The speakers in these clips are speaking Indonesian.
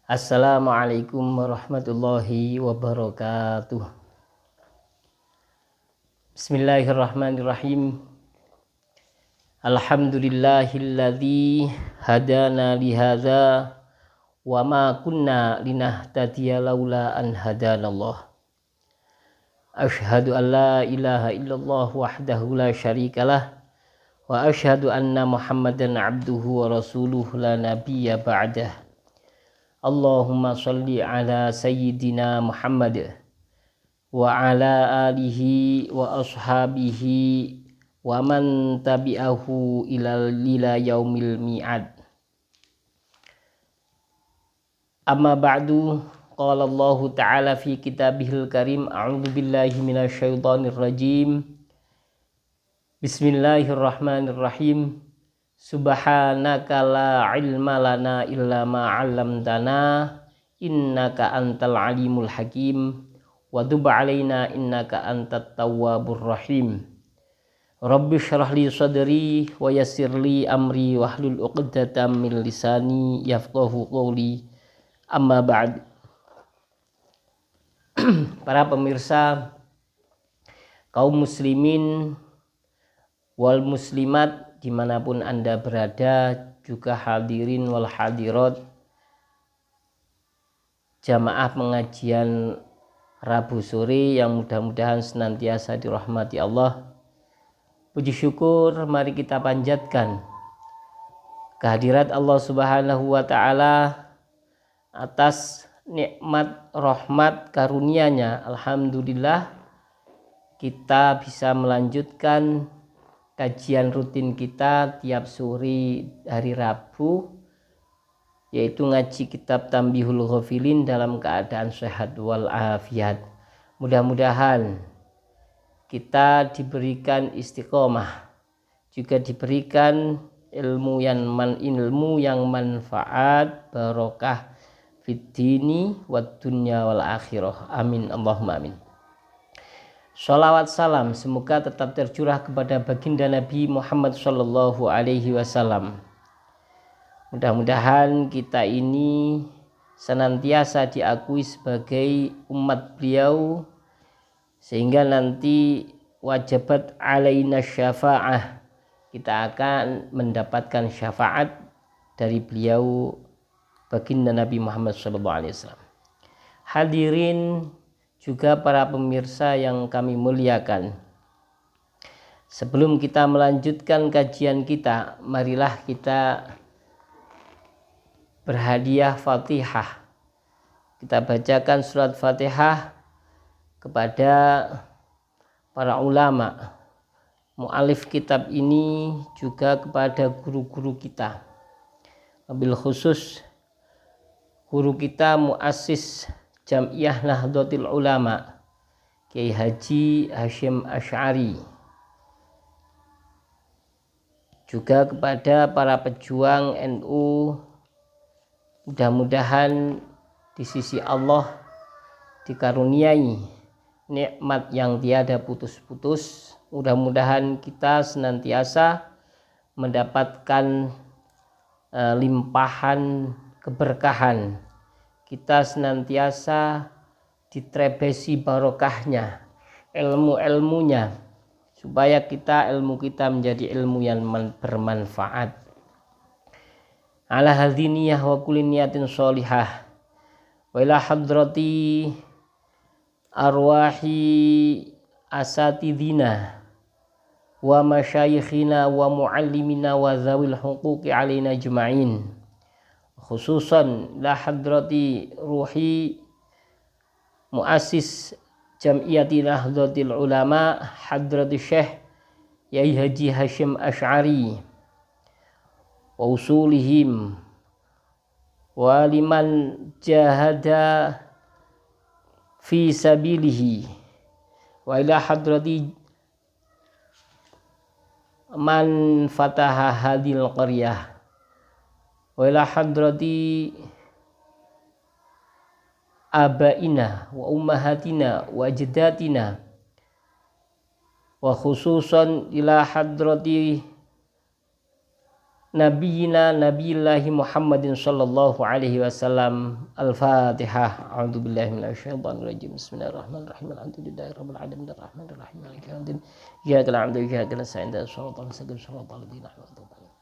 Assalamualaikum warahmatullahi wabarakatuh. Bismillahirrahmanirrahim. Alhamdulillahilladzi hadana lihadza wa ma kunna linahtadiya laula an hadanallah. Asyhadu an la ilaha illallah wahdahu la syarikalah wa asyhadu anna Muhammadan abduhu wa rasuluhu la nabiyya ba'dah. Allahumma shalli ala sayyidina Muhammad wa ala alihi wa ashabihi wa man tabi'ahu ila yaumil mi'ad. Amma ba'du, qala Allah ta'ala fi kitabihil karim, a'udzu billahi minasyaitonir rajim. Bismillahirrahmanirrahim. Subhanaka la ilma lana illa ma 'allamtana innaka antal alimul hakim wa tub 'alaina innaka antat tawwabur rahim. Rabbi shrah li sadri wa yassir li amri wahlul 'uqdatam min lisani yafqahu qawli. Amma ba'd. Para pemirsa, kaum muslimin wal muslimat dimanapun Anda berada, juga hadirin wal hadirat jamaah pengajian Rabu sore yang mudah-mudahan senantiasa dirahmati Allah. Puji syukur mari kita panjatkan kehadirat Allah Subhanahu wa ta'ala atas nikmat rahmat karunia-Nya. Alhamdulillah kita bisa melanjutkan kajian rutin kita tiap sore hari Rabu, yaitu ngaji kitab Tanbihul Ghafilin dalam keadaan sehat wal afiat. Mudah-mudahan kita diberikan istiqomah, juga diberikan ilmu yang manfaat, barokah fid dini wad dunya wal akhirah. Amin Allahumma amin. Sholawat salam semoga tetap tercurah kepada baginda Nabi Muhammad sallallahu alaihi wasallam. Mudah-mudahan kita ini senantiasa diakui sebagai umat beliau, sehingga nanti wajibat alaina syafa'ah, kita akan mendapatkan syafaat dari beliau baginda Nabi Muhammad sallallahu alaihi wasallam. Hadirin juga para pemirsa yang kami muliakan, sebelum kita melanjutkan kajian kita, marilah kita berhadiah Fatihah. Kita bacakan surat Fatihah kepada para ulama, mu'alif kitab ini, juga kepada guru-guru kita, wabil khusus guru kita muassis Jam'iyah Nahdlatul Ulama Kiai Haji Hasyim Asy'ari, juga kepada para pejuang NU. Mudah-mudahan di sisi Allah dikaruniai nikmat yang tiada putus-putus. Mudah-mudahan kita senantiasa mendapatkan limpahan keberkahan, kita senantiasa ditrebesi barokahnya, ilmu-ilmunya, supaya ilmu kita menjadi ilmu yang bermanfaat. Ala hadziniyah wa kulli niyatin sholihah wa ila hadrati arwahi asatidina wa masyayikhina wa muallimina wa zawil huquqi alaina juma'in, khususan la hadrati ruhi muassis Jam'iyati Nahdlatul Ulama hadrati Syekh Yai Haji Hasyim Asy'ari wa usulihim wa liman jahada fi sabilihi wa ila hadrati man fataha hadil qaryah wa ila hadrati abaina wa ummahatina wa ajdatina wa khususan ila hadrati nabiyina nabiyillahi Muhammadin sallallahu alaihi wasallam. Al-Fatihah. A'udzubillahi minasyaitonir rajim. Bismillahirrahmanirrahim. Alhamdulillahirabbil alamin arrahmanir rahim maliki yaumiddin. Iyyaka na'budu wa iyyaka nasta'in ihdinas siratal mustaqim siratal ladzina an'amta 'alaihim.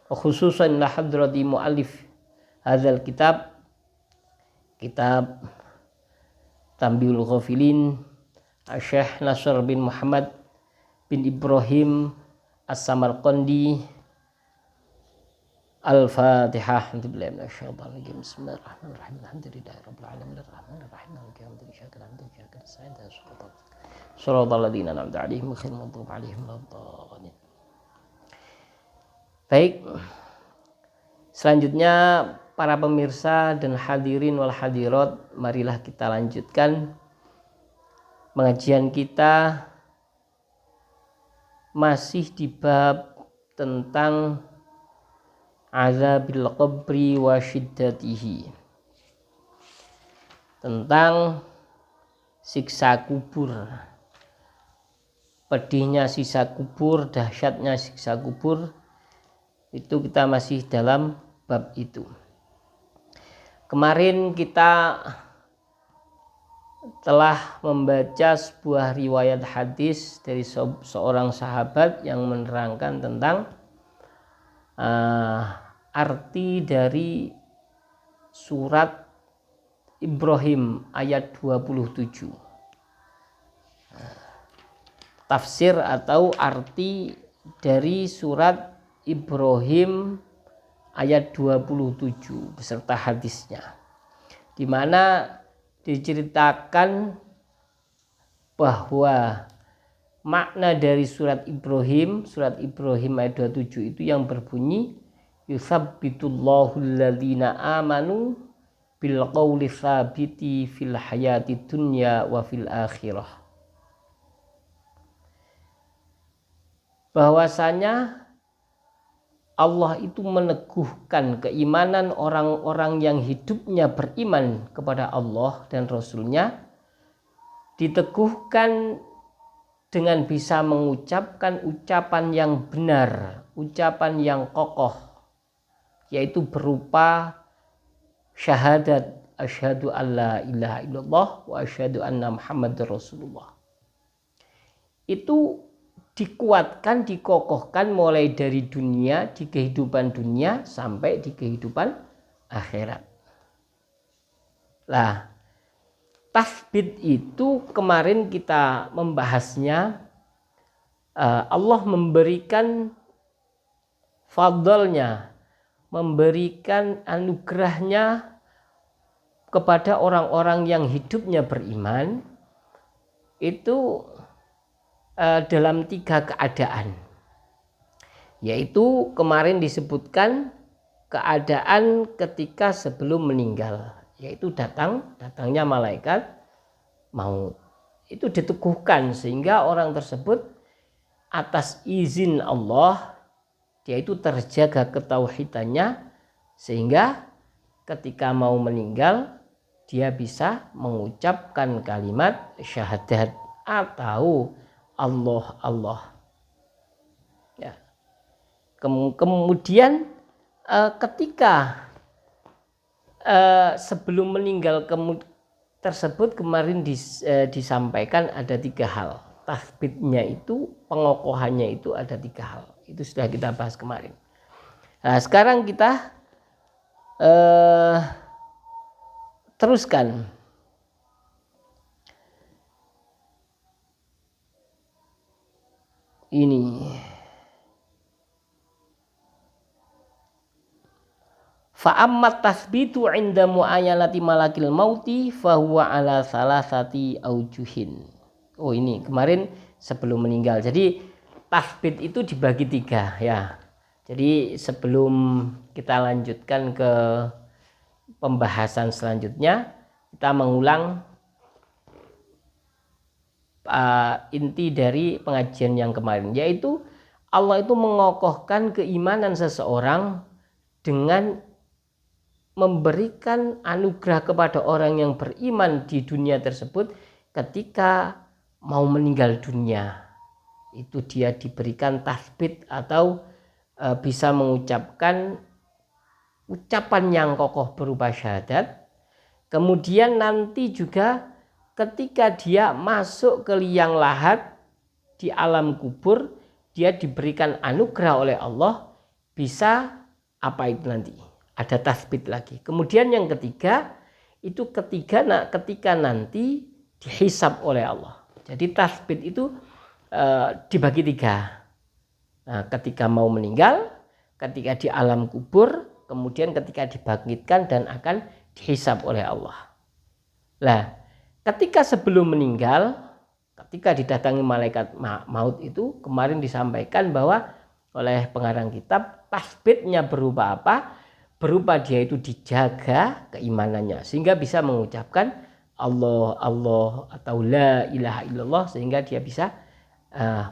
Wa khususan la hadrati muallif hadzal kitab Tanbihul Ghafilin Syekh Nasr bin Muhammad bin Ibrahim As-Samarqandi. Al-Fatihah. Bismillahirrahmanirrahim. Alhamdulillahirabbil alamin arrahmanir rahim maliki yaumiddin. Iyyaka na'budu wa iyyaka nasta'in ihdinas siratal ladzina an'amta 'alaihim ghairil maghdubi 'alaihim waladdallin. Baik. Selanjutnya para pemirsa dan hadirin wal hadirat, marilah kita lanjutkan pengajian kita masih di bab tentang azabil qabri wa syiddatihi, tentang siksa kubur, pedihnya siksa kubur, dahsyatnya siksa kubur. Itu kita masih dalam bab itu. Kemarin kita telah membaca sebuah riwayat hadis dari seorang sahabat yang menerangkan tentang arti dari surat Ibrahim ayat 27. Tafsir atau arti dari surat Ibrahim ayat 27 beserta hadisnya, di mana diceritakan bahwa makna dari surat Ibrahim ayat 27 itu yang berbunyi yusabbitullahu alladzina amanu bil qawli tsabiti fil hayati dunya wa fil akhirah. Bahwasanya Allah itu meneguhkan keimanan orang-orang yang hidupnya beriman kepada Allah dan Rasul-Nya, diteguhkan dengan bisa mengucapkan ucapan yang benar, ucapan yang kokoh, yaitu berupa syahadat asyhadu alla ilaha illallah wa asyhadu anna muhammadar rasulullah. Itu dikuatkan, dikokohkan mulai dari dunia, di kehidupan dunia sampai di kehidupan akhirat. Nah, tasbit itu kemarin kita membahasnya, Allah memberikan fadlnya, memberikan anugerahnya kepada orang-orang yang hidupnya beriman itu dalam 3 keadaan, yaitu kemarin disebutkan keadaan ketika sebelum meninggal, yaitu datangnya malaikat maut. Itu diteguhkan sehingga orang tersebut atas izin Allah dia itu terjaga ketauhidannya, sehingga ketika mau meninggal dia bisa mengucapkan kalimat syahadat atau Allah. Ya. Kemudian ketika sebelum meninggal tersebut kemarin disampaikan ada 3 hal. Tasbitnya itu, pengokohannya itu ada 3 hal. Itu sudah kita bahas kemarin. Nah, sekarang kita teruskan. Ini fa'ammat tasbitu 'inda mu'ayyanati malakil mauti fahuwa ala salasati aujuhin. Oh, ini kemarin sebelum meninggal. Jadi tasbit itu dibagi 3 ya. Jadi sebelum kita lanjutkan ke pembahasan selanjutnya, kita mengulang inti dari pengajian yang kemarin, yaitu Allah itu mengokohkan keimanan seseorang dengan memberikan anugerah kepada orang yang beriman di dunia tersebut. Ketika mau meninggal dunia itu dia diberikan tasbit atau bisa mengucapkan ucapan yang kokoh berupa syahadat. Kemudian nanti juga ketika dia masuk ke liang lahat di alam kubur, dia diberikan anugerah oleh Allah, bisa apa itu nanti? Ada tasbih lagi. Kemudian yang ketiga, itu ketika nanti dihisab oleh Allah. Jadi tasbih itu dibagi tiga. Nah, ketika mau meninggal, ketika di alam kubur, kemudian ketika dibangkitkan dan akan dihisab oleh Allah. Nah, ketika sebelum meninggal, ketika didatangi malaikat maut itu, kemarin disampaikan bahwa oleh pengarang kitab, tasbihnya berupa apa? Berupa dia itu dijaga keimanannya sehingga bisa mengucapkan Allah Allah atau la ilaha illallah, sehingga dia bisa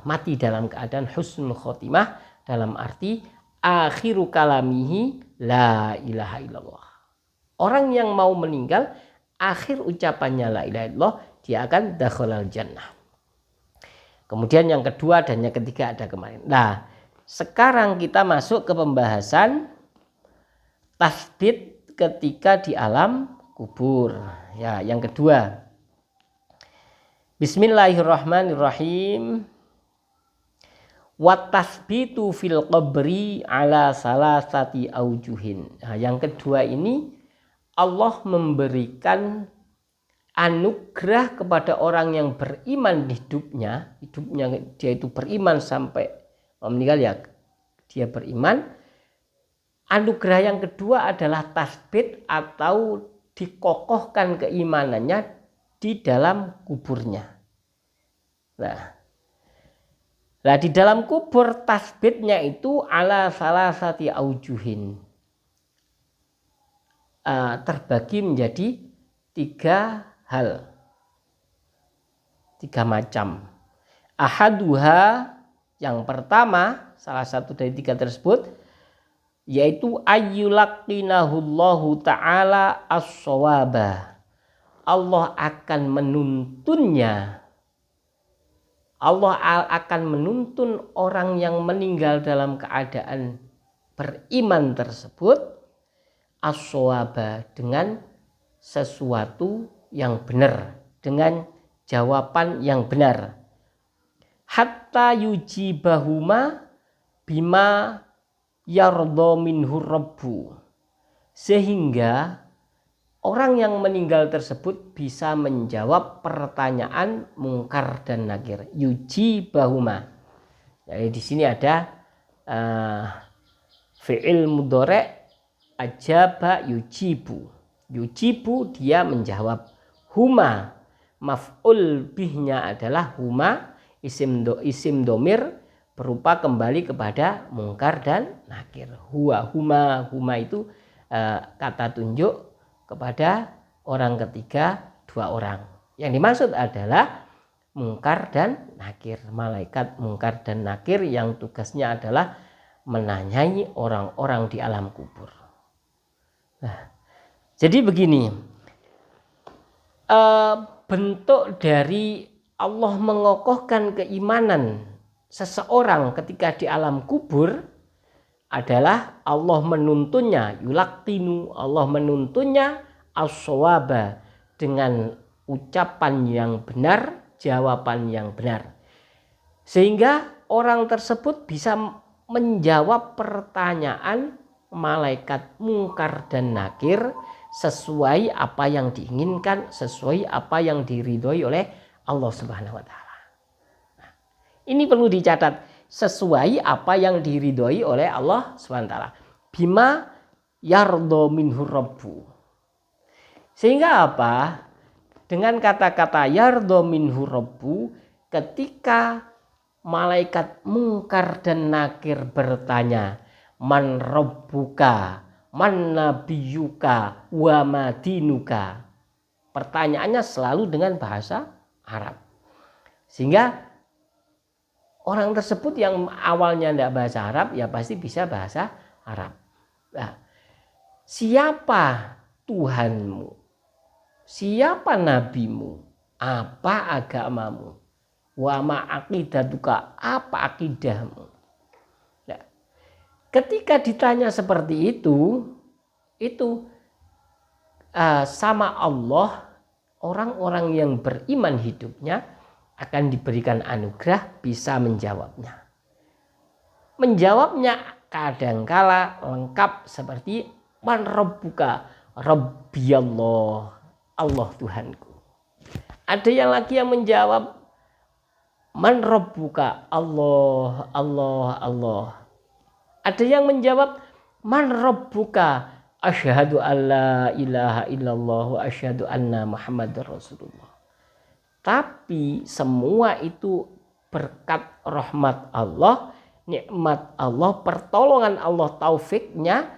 mati dalam keadaan husnul khotimah, dalam arti akhiru kalamihi la ilaha illallah. Orang yang mau meninggal akhir ucapannya la ilaha illallah, dia akan dakhalal jannah. Kemudian yang kedua dan yang ketiga ada kemarin. Nah, sekarang kita masuk ke pembahasan tasbih ketika di alam kubur. Ya, yang kedua. Bismillahirrahmanirrahim. Wat tasbitu fil qabri ala salasati aujuhin. Nah, yang kedua ini Allah memberikan anugerah kepada orang yang beriman di hidupnya dia itu beriman sampai meninggal, ya dia beriman. Anugerah yang kedua adalah tasbih atau dikokohkan keimanannya di dalam kuburnya. Nah, di dalam kubur tasbihnya itu ala salasati aujuhin, terbagi menjadi tiga hal, tiga macam. Ahaduha, yang pertama, salah satu dari tiga tersebut, yaitu ayyulaqinahullahu ta'ala as-shawaba. Allah akan menuntunnya. Allah akan menuntun orang yang meninggal dalam keadaan beriman tersebut as-shawaba, dengan sesuatu yang benar, dengan jawaban yang benar. Hatta yujibahuma bima yardha minhu rabbu, sehingga orang yang meninggal tersebut bisa menjawab pertanyaan mungkar dan nakir. Yujibahuma. Jadi di sini ada fi'il mudhari' ajaba yujibu. Yujibu, dia menjawab. Huma, maf'ul bihnya adalah huma, isim domir berupa kembali kepada mungkar dan nakir. Huma itu kata tunjuk kepada orang ketiga, dua orang. Yang dimaksud adalah mungkar dan nakir, malaikat mungkar dan nakir yang tugasnya adalah menanyai orang-orang di alam kubur. Nah, jadi begini, bentuk dari Allah mengokohkan keimanan seseorang ketika di alam kubur adalah Allah menuntunnya, yulaktinu, Allah menuntunnya as-shawaba, dengan ucapan yang benar, jawaban yang benar, sehingga orang tersebut bisa menjawab pertanyaan malaikat mungkar dan nakir sesuai apa yang diinginkan, sesuai apa yang diridhoi oleh Allah Subhanahu wa taala. Nah, ini perlu dicatat, sesuai apa yang diridhoi oleh Allah Subhanahu wa taala. Bima yardha minhu rabbu. Sehingga apa? Dengan kata-kata yardha minhu rabbu, ketika malaikat mungkar dan nakir bertanya, man rabbuka, man nabiyuka, wa madinuka. Pertanyaannya selalu dengan bahasa Arab. Sehingga orang tersebut yang awalnya tidak bahasa Arab, ya pasti bisa bahasa Arab. Nah, siapa Tuhanmu? Siapa nabimu? Apa agamamu? Wa ma aqidatuka, apa akidahmu? Nah, Ketika ditanya seperti itu sama Allah, orang-orang yang beriman hidupnya akan diberikan anugerah bisa menjawabnya. Menjawabnya kadangkala lengkap seperti man rabbuka, rabbiyallah, Allah Tuhanku. Ada yang lagi yang menjawab man rabbuka, Allah, Allah, Allah. Ada yang menjawab man rabbuka, asyhadu alla ilaha illallah wa asyhadu anna muhammadar rasulullah. Tapi semua itu berkat rahmat Allah, nikmat Allah, pertolongan Allah, taufiknya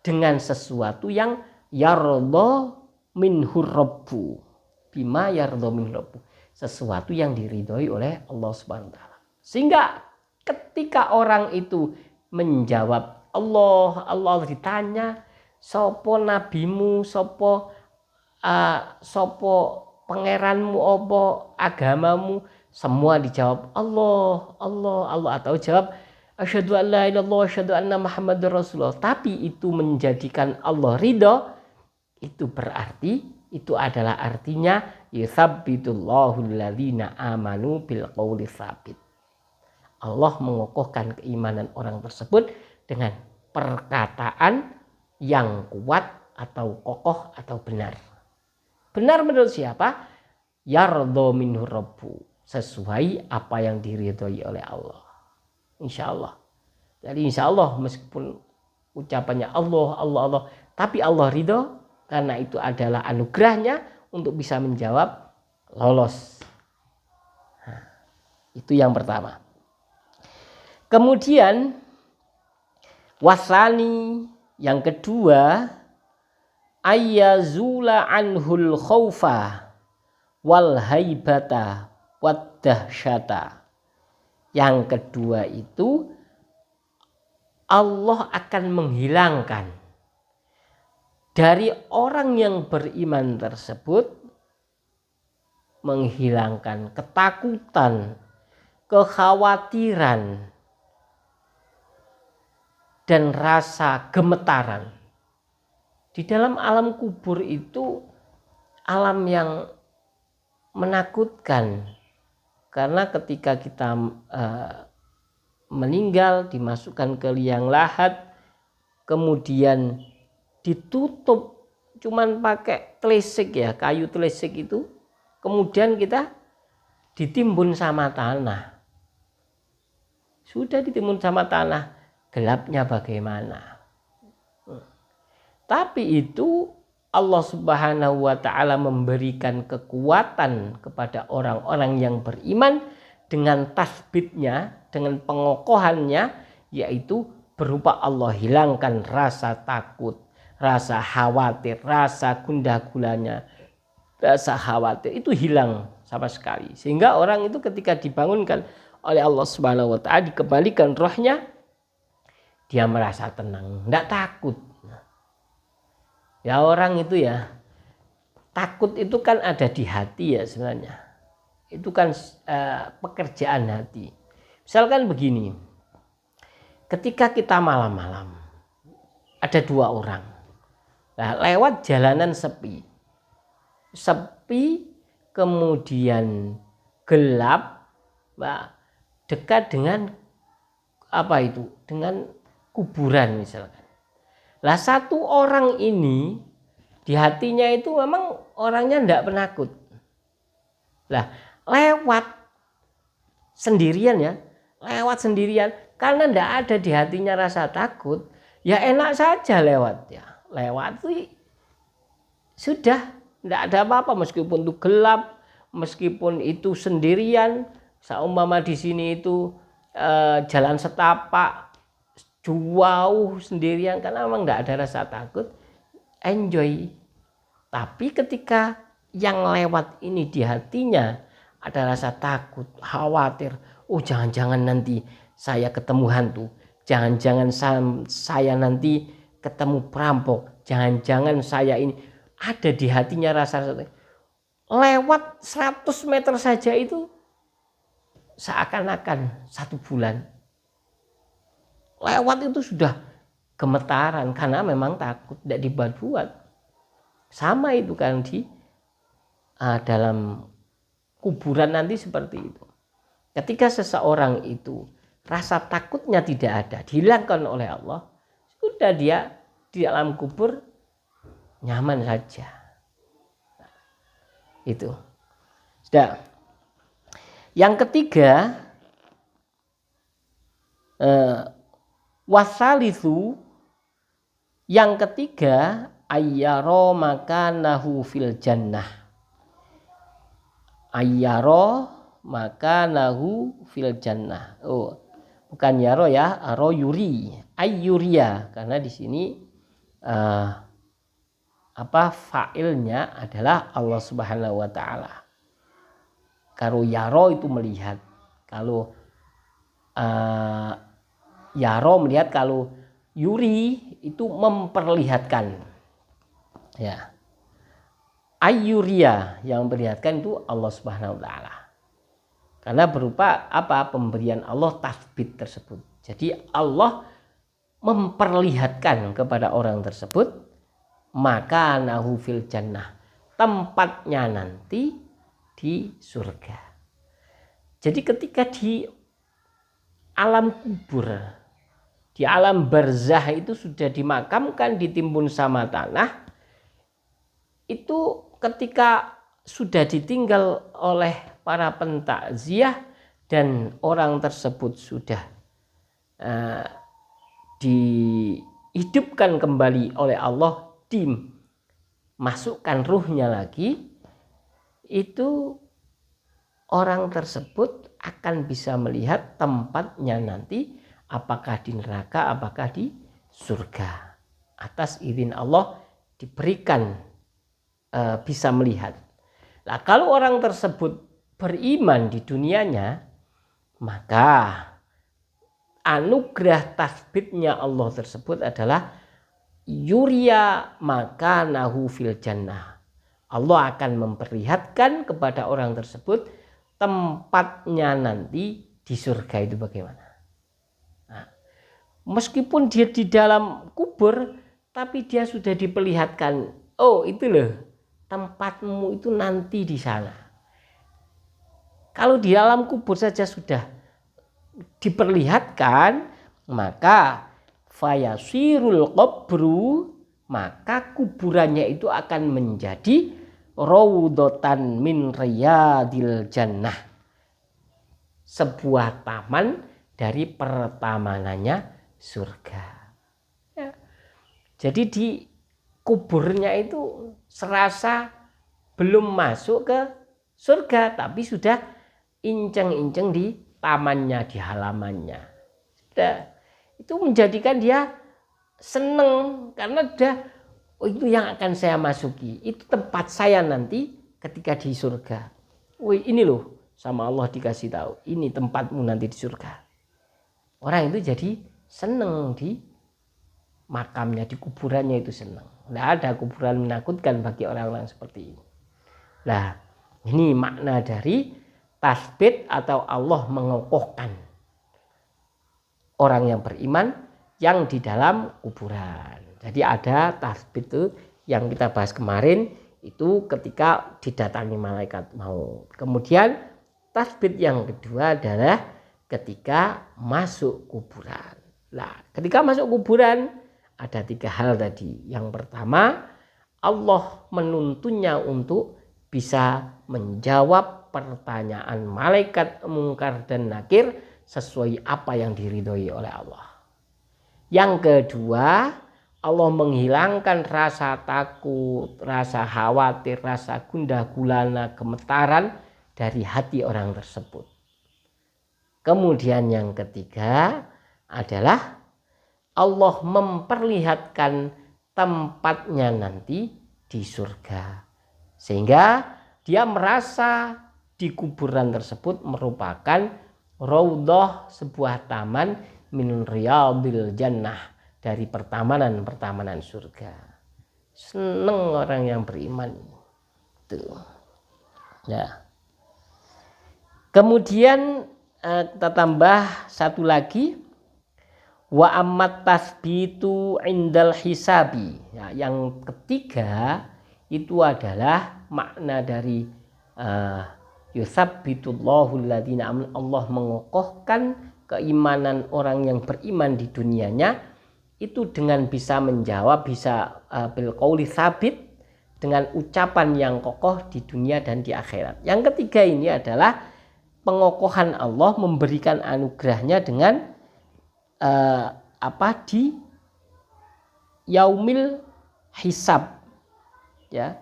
dengan sesuatu yang yardha minhur rabbu. Bima yardha minhur rabbu. Sesuatu yang diridhoi oleh Allah Subhanahu wa taala. Sehingga ketika orang itu menjawab Allah, Allah ditanya, sopo nabimu, sopo pangeranmu, apa agamamu, semua dijawab Allah, Allah, Allah, atau jawab asyhadu an la ilaha illallah asyhadu anna muhammadar rasulullah. Tapi itu menjadikan Allah ridho, itu berarti itu adalah artinya yutsabbitullahu alladzina amanu bil qauli tsabit. Allah mengokohkan keimanan orang tersebut dengan perkataan yang kuat atau kokoh atau benar. Benar menurut siapa? Yardha minhu rabbu, sesuai apa yang diridhoi oleh Allah. Insya Allah. Jadi insya Allah meskipun ucapannya Allah, Allah, Allah, tapi Allah ridho karena itu adalah anugerahnya untuk bisa menjawab lolos. Nah, itu yang pertama. Kemudian wasani yang kedua, ayyazula anhul khaufa wal haibata wad dahsyata. Yang kedua itu Allah akan menghilangkan dari orang yang beriman tersebut, menghilangkan ketakutan, kekhawatiran, dan rasa gemetaran. Di dalam alam kubur itu alam yang menakutkan, karena ketika kita meninggal dimasukkan ke liang lahat, kemudian ditutup cuman pakai telesik ya, kayu telesik itu, kemudian kita ditimbun sama tanah. Sudah ditimbun sama tanah, gelapnya bagaimana? Tapi itu Allah Subhanahu wa taala memberikan kekuatan kepada orang-orang yang beriman dengan tasbitnya, dengan pengokohannya, yaitu berupa Allah hilangkan rasa takut, rasa khawatir, rasa gundah gulana, rasa khawatir itu hilang sama sekali. Sehingga orang itu ketika dibangunkan oleh Allah Subhanahu wa taala, dikembalikan rohnya, dia merasa tenang, tidak takut. Ya orang itu ya, takut itu kan ada di hati ya sebenarnya. Itu kan pekerjaan hati. Misalkan begini, ketika kita malam-malam, ada dua orang, nah, lewat jalanan sepi, kemudian gelap, nah, dekat dengan apa itu, dengan kuburan misalkan. Lah satu orang ini di hatinya itu memang orangnya tidak penakut. Lah lewat sendirian ya, lewat sendirian karena tidak ada di hatinya rasa takut, ya enak saja lewat ya. Lewat itu sudah tidak ada apa-apa, meskipun itu gelap, meskipun itu sendirian. Seumpama di sini itu jalan setapak, jauh sendirian, karena memang tidak ada rasa takut, enjoy. Tapi ketika yang lewat ini di hatinya ada rasa takut, khawatir, oh jangan-jangan nanti saya ketemu hantu, jangan-jangan saya nanti ketemu perampok, jangan-jangan saya ini, ada di hatinya rasa lewat 100 meter saja itu seakan-akan 1 bulan. lewat itu sudah gemetaran karena memang takut, tidak dibuat-buat. Sama itu kan di dalam kuburan nanti seperti itu. Ketika seseorang itu rasa takutnya tidak ada, dihilangkan oleh Allah, sudah dia di dalam kubur nyaman saja. Itu. Sudah. Yang ketiga, wasalisu, yang ketiga, ayyaro makanahu fil jannah. Ayyaro makanahu fil jannah. Oh, bukan yaro ya, aro yuri, ayyuria, karena di sini fa'ilnya adalah Allah Subhanahu wa taala. Kalau yaro itu melihat, kalau yaro melihat, kalau yuri itu memperlihatkan. Ya. Ayyuria yang memperlihatkan itu Allah Subhanahu wa taala. Karena berupa pemberian Allah tasbit tersebut. Jadi Allah memperlihatkan kepada orang tersebut maka nahu fil jannah, tempatnya nanti di surga. Jadi ketika di alam kubur, di alam barzah itu sudah dimakamkan, ditimbun sama tanah, itu ketika sudah ditinggal oleh para pentakziah dan orang tersebut sudah dihidupkan kembali oleh Allah, dimasukkan ruhnya lagi, itu orang tersebut akan bisa melihat tempatnya nanti, apakah di neraka, apakah di surga. Atas izin Allah diberikan bisa melihat. Nah, kalau orang tersebut beriman di dunianya, maka anugerah tasbitnya Allah tersebut adalah yuria makanahu fil jannah. Allah akan memperlihatkan kepada orang tersebut tempatnya nanti di surga itu bagaimana. Nah, meskipun dia di dalam kubur, tapi dia sudah diperlihatkan, oh itu loh tempatmu itu nanti di sana. Kalau di dalam kubur saja sudah diperlihatkan, maka fayasirul qabru, maka kuburannya itu akan menjadi raudhatan min riyadil jannah, sebuah taman dari pertamanannya surga. Ya. Jadi di kuburnya itu serasa belum masuk ke surga, tapi sudah inceng-inceng di tamannya, di halamannya. Sudah. Itu menjadikan dia seneng karena sudah, oh itu yang akan saya masuki, itu tempat saya nanti ketika di surga. Wih, ini loh sama Allah dikasih tahu, ini tempatmu nanti di surga. Orang itu jadi seneng di makamnya, di kuburannya itu seneng. Tidak ada kuburan menakutkan bagi orang-orang seperti ini. Nah, ini makna dari tasbit atau Allah mengokohkan orang yang beriman yang di dalam kuburan. Jadi ada tasbit itu yang kita bahas kemarin, itu ketika didatangi malaikat maut. Kemudian tasbit yang kedua adalah ketika masuk kuburan. Nah, ketika masuk kuburan ada 3 hal tadi. Yang pertama, Allah menuntunnya untuk bisa menjawab pertanyaan malaikat mungkar dan nakir sesuai apa yang diridhoi oleh Allah. Yang kedua, Allah menghilangkan rasa takut, rasa khawatir, rasa gundah gulana, gemetaran dari hati orang tersebut. Kemudian yang ketiga adalah Allah memperlihatkan tempatnya nanti di surga. Sehingga dia merasa di kuburan tersebut merupakan raudhah, sebuah taman min riyadil jannah, dari pertamanan surga. Seneng orang yang beriman tuh. Ya. Kemudian kita tambah satu lagi, Wa ammat tasbitu indal hisabi. Ya, yang ketiga itu adalah makna dari yusabbitullahu alladziina amanu. Allah mengokohkan keimanan orang yang beriman di dunianya itu dengan bisa menjawab, bisa bil qauli sabit, dengan ucapan yang kokoh di dunia dan di akhirat. Yang ketiga ini adalah pengokohan Allah, memberikan anugerahnya dengan di yaumil hisab, ya,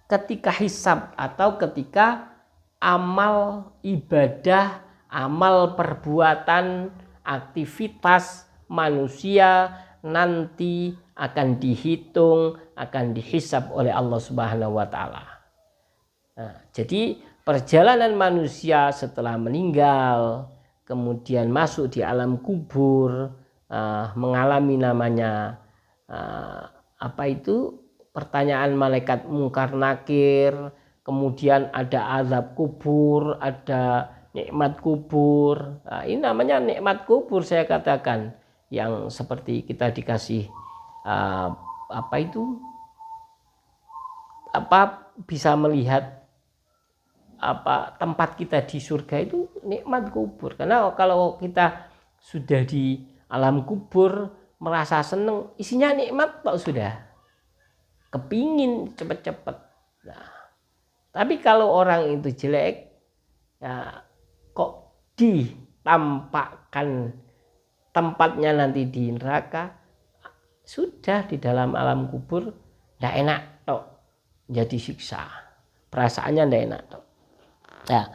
ketika hisab atau ketika amal ibadah, amal perbuatan, aktivitas manusia nanti akan dihitung, akan dihisab oleh Allah Subhanahu wa taala. Nah, jadi perjalanan manusia setelah meninggal, kemudian masuk di alam kubur, mengalami namanya pertanyaan malaikat mungkar nakir, kemudian ada azab kubur, ada nikmat kubur. Nah, ini namanya nikmat kubur, saya katakan, yang seperti kita dikasih bisa melihat tempat kita di surga itu nikmat kubur. Karena kalau kita sudah di alam kubur merasa seneng, isinya nikmat kok, sudah kepingin cepet-cepet. Nah, tapi kalau orang itu jelek, ya kok ditampakkan tempatnya nanti di neraka, sudah di dalam alam kubur tidak enak tok, jadi siksa, perasaannya tidak enak tok. Nah,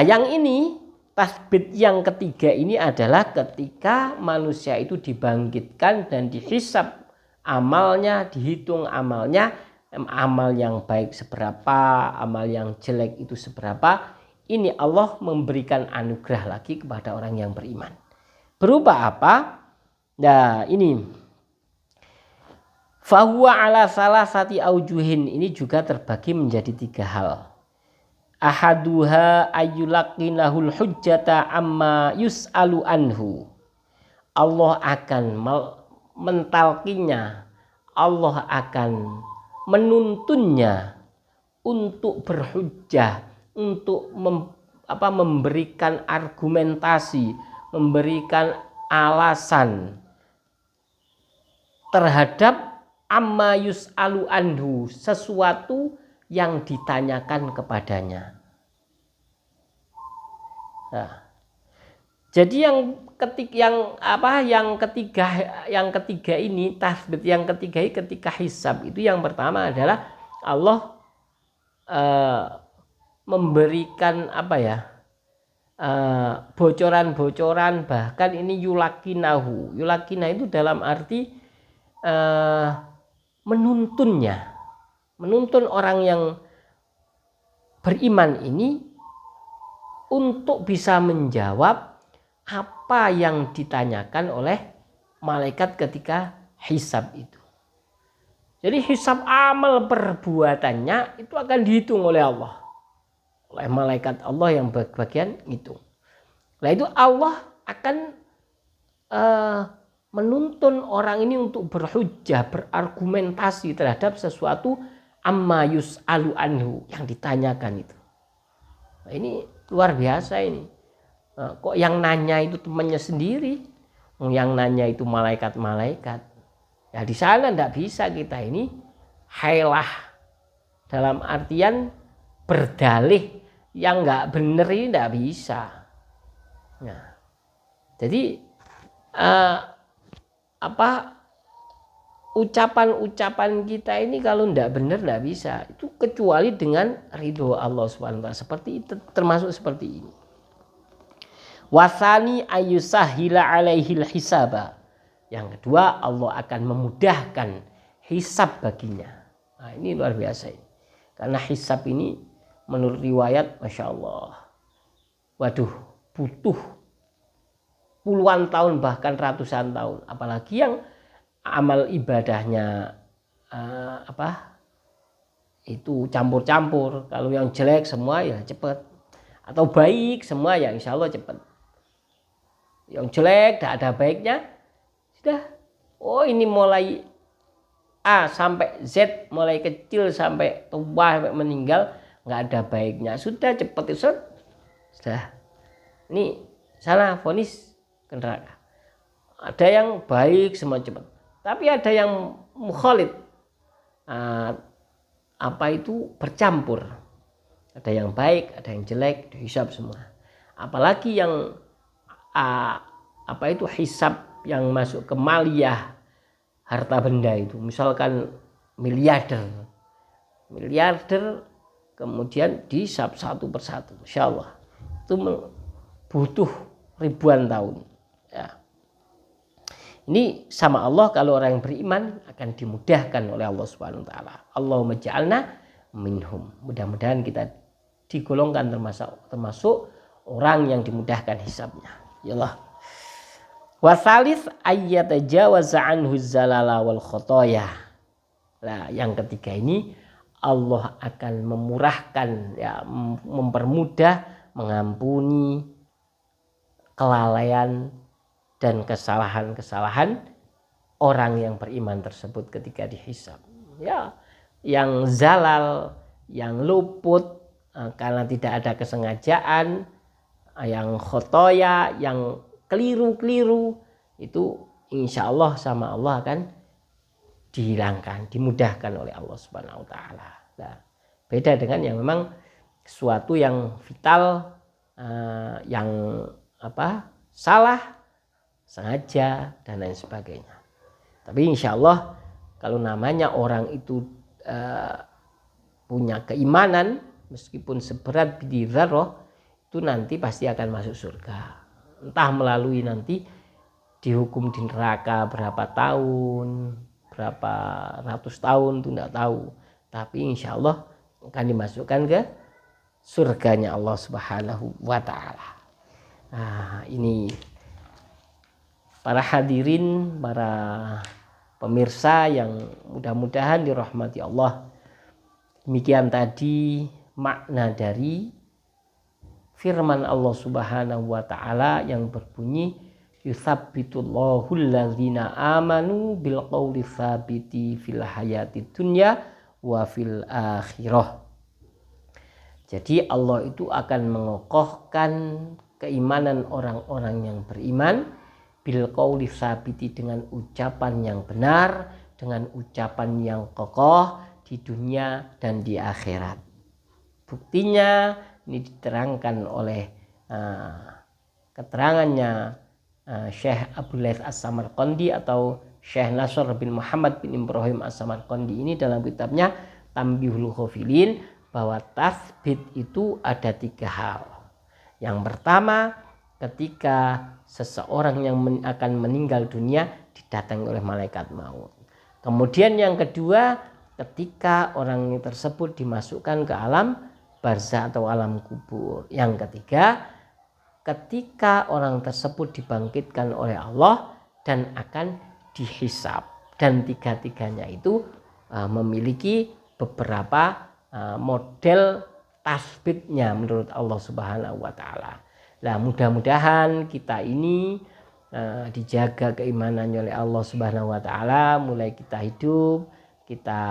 yang ini tasbit yang ketiga ini adalah ketika manusia itu dibangkitkan dan dihisab amalnya, dihitung amalnya, amal yang baik seberapa, amal yang jelek itu seberapa. Ini Allah memberikan anugerah lagi kepada orang yang beriman. Berupa apa? Nah, ini fahuwa ala salasati aujuhin, ini juga terbagi menjadi 3 hal. Ahaduha ayyulakinahul hujjata amma yus'alu anhu. Allah akan mentalkinya, Allah akan menuntunnya untuk berhujjah, untuk memberikan argumentasi, memberikan alasan terhadap amma yus'alu anhu, sesuatu yang ditanyakan kepadanya. Nah, jadi yang ketiga ini, tasbit yang ketiga ini ketika hisab itu, yang pertama adalah Allah memberikan bocoran-bocoran, bahkan ini yulakinahu. Yulakinah itu dalam arti menuntun orang yang beriman ini untuk bisa menjawab apa yang ditanyakan oleh malaikat ketika hisab itu. Jadi hisab amal perbuatannya itu akan dihitung oleh Allah, oleh malaikat Allah yang bagian itu. Nah, itu Allah akan menuntun orang ini untuk berhujjah, berargumentasi terhadap sesuatu amma yus'alu anhu, yang ditanyakan itu. Nah, ini luar biasa ini. Kok yang nanya itu temannya sendiri, yang nanya itu malaikat-malaikat. Ya di sana tidak bisa kita ini hailah, dalam artian berdalih yang nggak benar, ini tidak bisa. Nah, jadi ucapan-ucapan kita ini kalau tidak benar tidak bisa, itu kecuali dengan ridho Allah SWT. Seperti itu, termasuk seperti ini. Wasani ayyusahila alaihil hisaba. Yang kedua, Allah akan memudahkan hisab baginya. Nah, ini luar biasa ini. Karena hisab ini menurut riwayat, Masya Allah, waduh, butuh puluhan tahun bahkan ratusan tahun. Apalagi yang amal ibadahnya itu campur-campur. Kalau yang jelek semua ya cepat, atau baik semua ya insya Allah cepat. Yang jelek tidak ada baiknya sudah. Oh ini mulai A sampai Z, mulai kecil sampai tua sampai meninggal, nggak ada baiknya. Sudah cepat itu sudah. Ini sana vonis ke neraka. Ada yang baik semua cepat, tapi ada yang mukhalid, bercampur. Ada yang baik, ada yang jelek, dihisab semua. Apalagi yang hisab yang masuk ke maliyah, harta benda itu, misalkan miliarder kemudian dihisab satu persatu, insyaallah itu butuh ribuan tahun ya. Ini sama Allah, kalau orang yang beriman akan dimudahkan oleh Allah Subhanahu wa taala. Allahumma ja'alna minhum. Mudah-mudahan kita digolongkan termasuk orang yang dimudahkan hisabnya. Ya Allah. Wasalis ayyatajawaza anhu zalala wal khotoya. Nah, yang ketiga ini Allah akan memurahkan, ya, mempermudah, mengampuni kelalaian dan kesalahan-kesalahan orang yang beriman tersebut ketika dihisab. Ya, yang zalal, yang luput karena tidak ada kesengajaan, yang khotoya, yang keliru-keliru, itu insya Allah sama Allah akan dihilangkan, dimudahkan oleh Allah Subhanahu wa taala. Nah, beda dengan yang memang sesuatu yang vital, yang salah, sengaja dan lain sebagainya. Tapi insya Allah kalau namanya orang itu punya keimanan, meskipun seberat biji dzarrah, itu nanti pasti akan masuk surga. Entah melalui nanti dihukum di neraka berapa tahun, berapa ratus tahun, itu tidak tahu. Tapi insya Allah akan dimasukkan ke surganya Allah Subhanahu wa taala. Nah, ini para hadirin, para pemirsa yang mudah-mudahan dirahmati Allah. Demikian tadi makna dari firman Allah Subhanahu wa taala yang berbunyi yutsabbitullahu alladzina amanu bil qauli tsabiti fil hayatid dunya wa fil akhirah. Jadi Allah itu akan mengokohkan keimanan orang-orang yang beriman bil qauli tsabiti, dengan ucapan yang benar, dengan ucapan yang kokoh di dunia dan di akhirat. Buktinya ini diterangkan oleh keterangannya Syekh Abdul Laith As-Samarqandi atau Syekh Nasr bin Muhammad bin Ibrahim As-Samarqandi ini dalam kitabnya Tambihul Ghafilin, bahwa tasbit itu ada 3 hal. Yang pertama, ketika seseorang yang akan meninggal dunia didatangi oleh malaikat maut. Kemudian yang kedua, ketika orang tersebut dimasukkan ke alam barzah atau alam kubur. Yang ketiga, ketika orang tersebut dibangkitkan oleh Allah dan akan dihisab. Dan 3-tiganya itu memiliki beberapa model tasbitnya menurut Allah Subhanahu wa taala. Nah, mudah-mudahan kita ini dijaga keimanannya oleh Allah Subhanahu wa taala mulai kita hidup, kita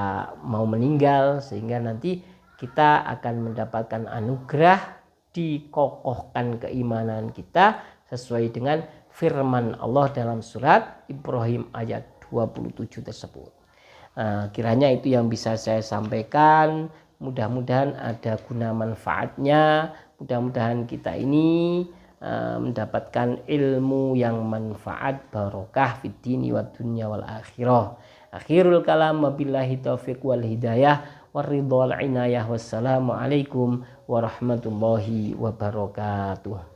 mau meninggal, sehingga nanti kita akan mendapatkan anugerah, dikokohkan keimanan kita sesuai dengan firman Allah dalam surat Ibrahim ayat 27 tersebut. Kiranya itu yang bisa saya sampaikan. Mudah-mudahan ada guna manfaatnya. Mudah-mudahan kita ini mendapatkan ilmu yang manfaat, barokah fid dini wad dunya wal akhirah. Akhirul kalam, wabillahi taufiq wal hidayah waridhal inayah. Wassalamualaikum warahmatullahi wabarakatuh.